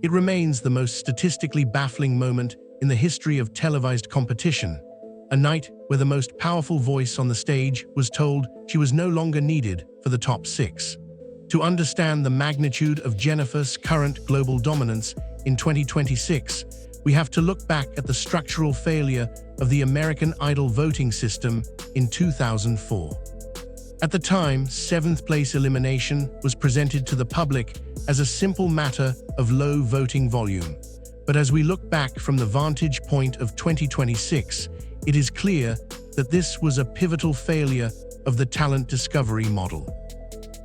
It remains the most statistically baffling moment in the history of televised competition, a night where the most powerful voice on the stage was told she was no longer needed for the top 6. To understand the magnitude of Jennifer's current global dominance in 2026, we have to look back at the structural failure of the American Idol voting system in 2004. At the time, 7th-place elimination was presented to the public as a simple matter of low voting volume. But as we look back from the vantage point of 2026, it is clear that this was a pivotal failure of the talent discovery model.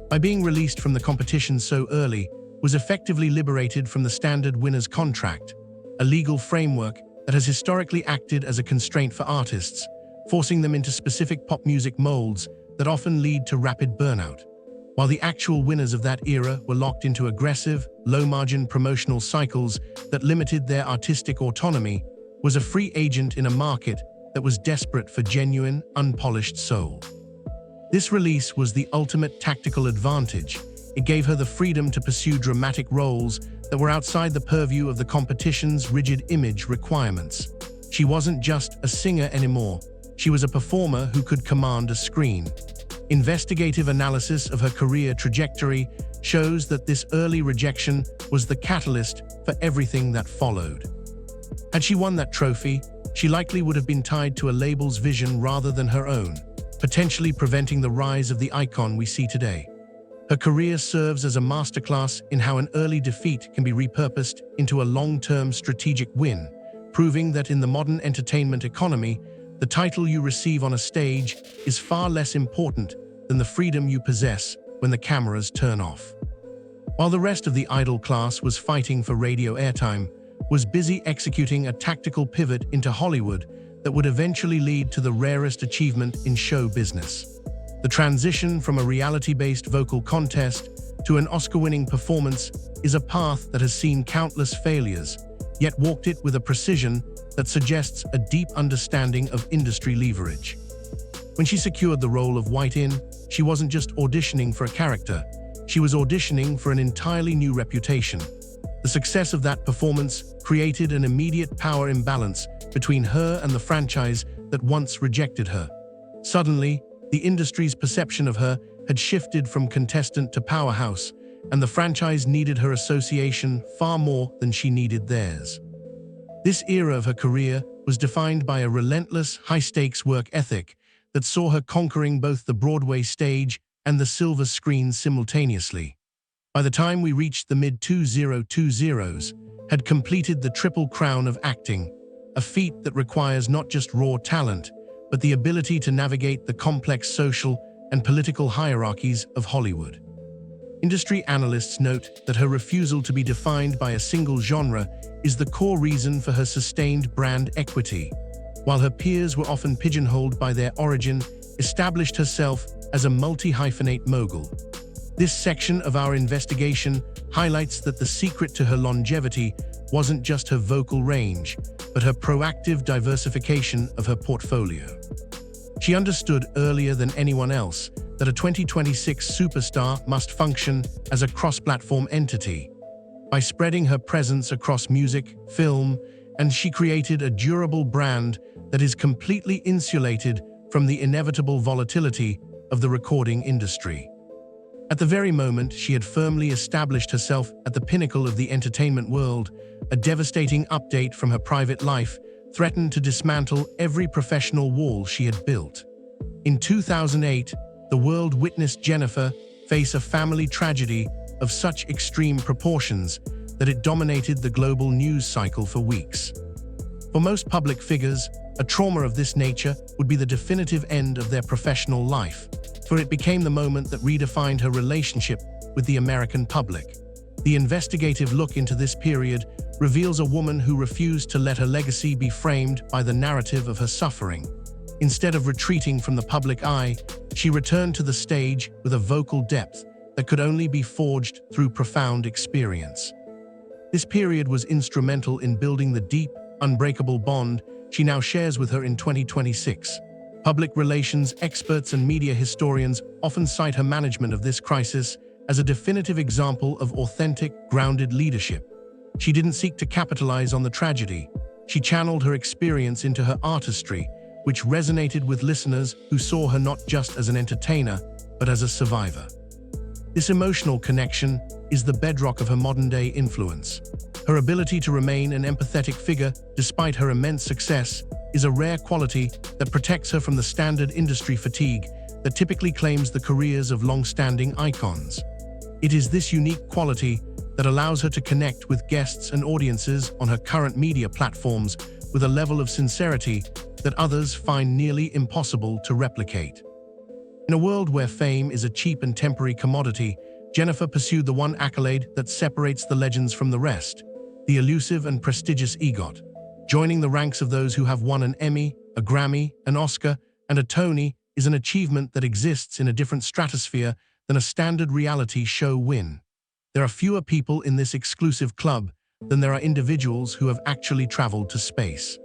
By being released from the competition so early, was effectively liberated from the standard winner's contract, a legal framework that has historically acted as a constraint for artists, forcing them into specific pop music molds that often lead to rapid burnout. While the actual winners of that era were locked into aggressive, low-margin promotional cycles that limited their artistic autonomy, was a free agent in a market that was desperate for genuine, unpolished soul. This release was the ultimate tactical advantage. It gave her the freedom to pursue dramatic roles that were outside the purview of the competition's rigid image requirements. She wasn't just a singer anymore. She was a performer who could command a screen. Investigative analysis of her career trajectory shows that this early rejection was the catalyst for everything that followed. Had she won that trophy, she likely would have been tied to a label's vision rather than her own, potentially preventing the rise of the icon we see today. Her career serves as a masterclass in how an early defeat can be repurposed into a long-term strategic win, proving that in the modern entertainment economy, the title you receive on a stage is far less important than the freedom you possess when the cameras turn off. While the rest of the Idol class was fighting for radio airtime, was busy executing a tactical pivot into Hollywood that would eventually lead to the rarest achievement in show business. The transition from a reality-based vocal contest to an Oscar-winning performance is a path that has seen countless failures, yet walked it with a precision that suggests a deep understanding of industry leverage. When she secured the role of White-In, she wasn't just auditioning for a character, she was auditioning for an entirely new reputation. The success of that performance created an immediate power imbalance between her and the franchise that once rejected her. Suddenly, the industry's perception of her had shifted from contestant to powerhouse, and the franchise needed her association far more than she needed theirs. This era of her career was defined by a relentless, high-stakes work ethic that saw her conquering both the Broadway stage and the silver screen simultaneously. By the time we reached the mid-2020s, had completed the triple crown of acting, a feat that requires not just raw talent, but the ability to navigate the complex social and political hierarchies of Hollywood. Industry analysts note that her refusal to be defined by a single genre is the core reason for her sustained brand equity. While her peers were often pigeonholed by their origin, established herself as a multi-hyphenate mogul. This section of our investigation highlights that the secret to her longevity wasn't just her vocal range, but her proactive diversification of her portfolio. She understood earlier than anyone else that a 2026 superstar must function as a cross-platform entity. By spreading her presence across music, film, and she created a durable brand that is completely insulated from the inevitable volatility of the recording industry. At the very moment she had firmly established herself at the pinnacle of the entertainment world, a devastating update from her private life threatened to dismantle every professional wall she had built. In 2008, the world witnessed Jennifer face a family tragedy of such extreme proportions that it dominated the global news cycle for weeks. For most public figures, a trauma of this nature would be the definitive end of their professional life, for it became the moment that redefined her relationship with the American public. The investigative look into this period reveals a woman who refused to let her legacy be framed by the narrative of her suffering. Instead of retreating from the public eye, she returned to the stage with a vocal depth that could only be forged through profound experience. This period was instrumental in building the deep, unbreakable bond she now shares with her in 2026. Public relations experts and media historians often cite her management of this crisis as a definitive example of authentic, grounded leadership. She didn't seek to capitalize on the tragedy. She channeled her experience into her artistry, which resonated with listeners who saw her not just as an entertainer, but as a survivor. This emotional connection is the bedrock of her modern-day influence. Her ability to remain an empathetic figure despite her immense success is a rare quality that protects her from the standard industry fatigue that typically claims the careers of long-standing icons. It is this unique quality that allows her to connect with guests and audiences on her current media platforms with a level of sincerity that others find nearly impossible to replicate. In a world where fame is a cheap and temporary commodity, Jennifer pursued the one accolade that separates the legends from the rest, the elusive and prestigious EGOT. Joining the ranks of those who have won an Emmy, a Grammy, an Oscar, and a Tony is an achievement that exists in a different stratosphere than a standard reality show win. There are fewer people in this exclusive club than there are individuals who have actually traveled to space.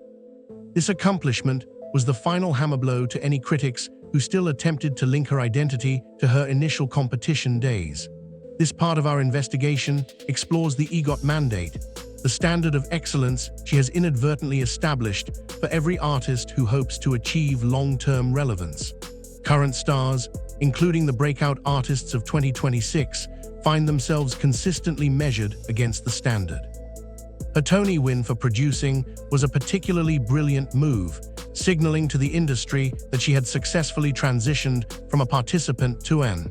This accomplishment was the final hammer blow to any critics who still attempted to link her identity to her initial competition days. This part of our investigation explores the EGOT mandate, the standard of excellence she has inadvertently established for every artist who hopes to achieve long-term relevance. Current stars, including the breakout artists of 2026, find themselves consistently measured against the standard. Her Tony win for producing was a particularly brilliant move, signaling to the industry that she had successfully transitioned from a participant to an.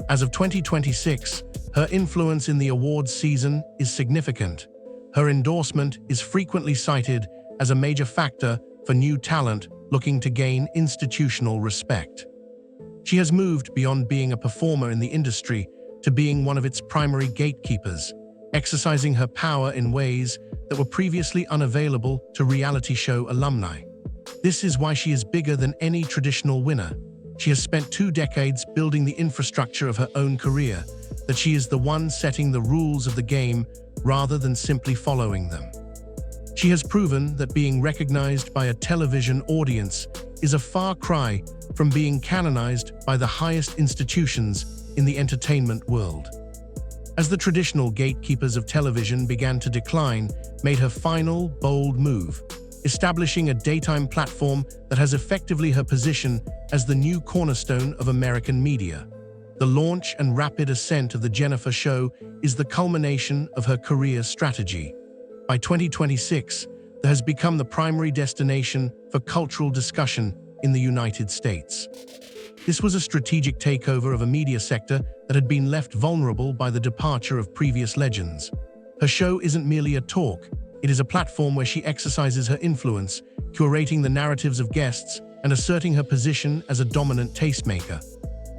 As of 2026, her influence in the awards season is significant. Her endorsement is frequently cited as a major factor for new talent looking to gain institutional respect. She has moved beyond being a performer in the industry to being one of its primary gatekeepers, exercising her power in ways that were previously unavailable to reality show alumni. This is why she is bigger than any traditional winner. She has spent 2 decades building the infrastructure of her own career, that she is the one setting the rules of the game rather than simply following them. She has proven that being recognized by a television audience is a far cry from being canonized by the highest institutions in the entertainment world. As the traditional gatekeepers of television began to decline, made her final, bold move, establishing a daytime platform that has effectively her position as the new cornerstone of American media. The launch and rapid ascent of The Jennifer Show is the culmination of her career strategy. By 2026, there has become the primary destination for cultural discussion in the United States. This was a strategic takeover of a media sector that had been left vulnerable by the departure of previous legends. Her show isn't merely a talk, it is a platform where she exercises her influence, curating the narratives of guests and asserting her position as a dominant tastemaker.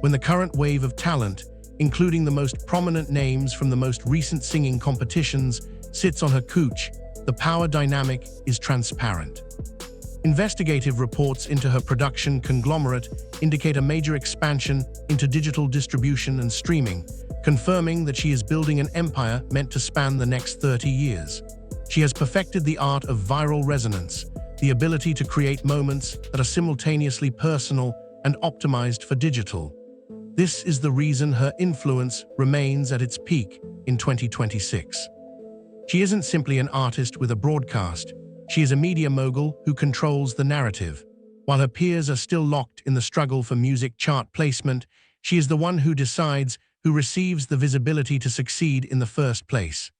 When the current wave of talent, including the most prominent names from the most recent singing competitions, sits on her couch, the power dynamic is transparent. Investigative reports into her production conglomerate indicate a major expansion into digital distribution and streaming, confirming that she is building an empire meant to span the next 30 years. She has perfected the art of viral resonance, the ability to create moments that are simultaneously personal and optimized for digital. This is the reason her influence remains at its peak in 2026. She isn't simply an artist with a broadcast. She is a media mogul who controls the narrative. While her peers are still locked in the struggle for music chart placement, she is the one who decides who receives the visibility to succeed in the first place.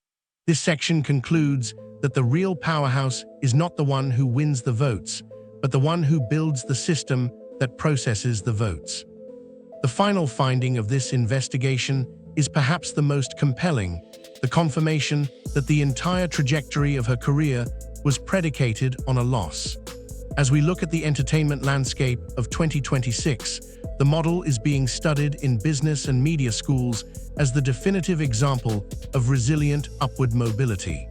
This section concludes that the real powerhouse is not the one who wins the votes, but the one who builds the system that processes the votes. The final finding of this investigation is perhaps the most compelling, the confirmation that the entire trajectory of her career was predicated on a loss. As we look at the entertainment landscape of 2026, the model is being studied in business and media schools as the definitive example of resilient upward mobility.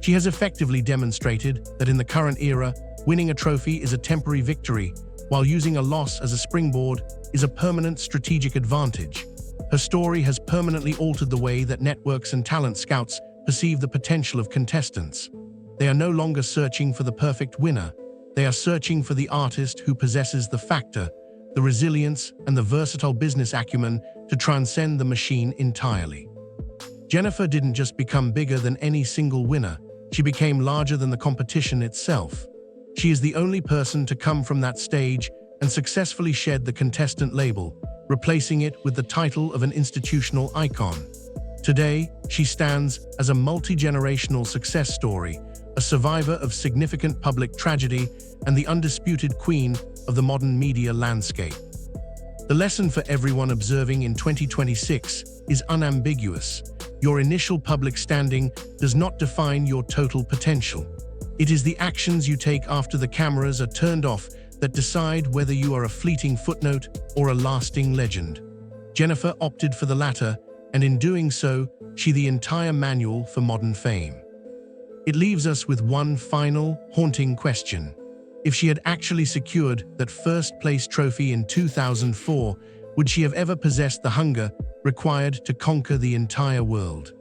She has effectively demonstrated that in the current era, winning a trophy is a temporary victory, while using a loss as a springboard is a permanent strategic advantage. Her story has permanently altered the way that networks and talent scouts perceive the potential of contestants. They are no longer searching for the perfect winner. They are searching for the artist who possesses the factor, the resilience, and the versatile business acumen to transcend the machine entirely. Jennifer didn't just become bigger than any single winner, she became larger than the competition itself. She is the only person to come from that stage and successfully shed the contestant label, replacing it with the title of an institutional icon. Today, she stands as a multi-generational success story, a survivor of significant public tragedy, and the undisputed queen of the modern media landscape. The lesson for everyone observing in 2026 is unambiguous. Your initial public standing does not define your total potential. It is the actions you take after the cameras are turned off that decide whether you are a fleeting footnote or a lasting legend. Jennifer opted for the latter, and in doing so, she the entire manual for modern fame. It leaves us with one final, haunting question. If she had actually secured that first-place trophy in 2004, would she have ever possessed the hunger required to conquer the entire world?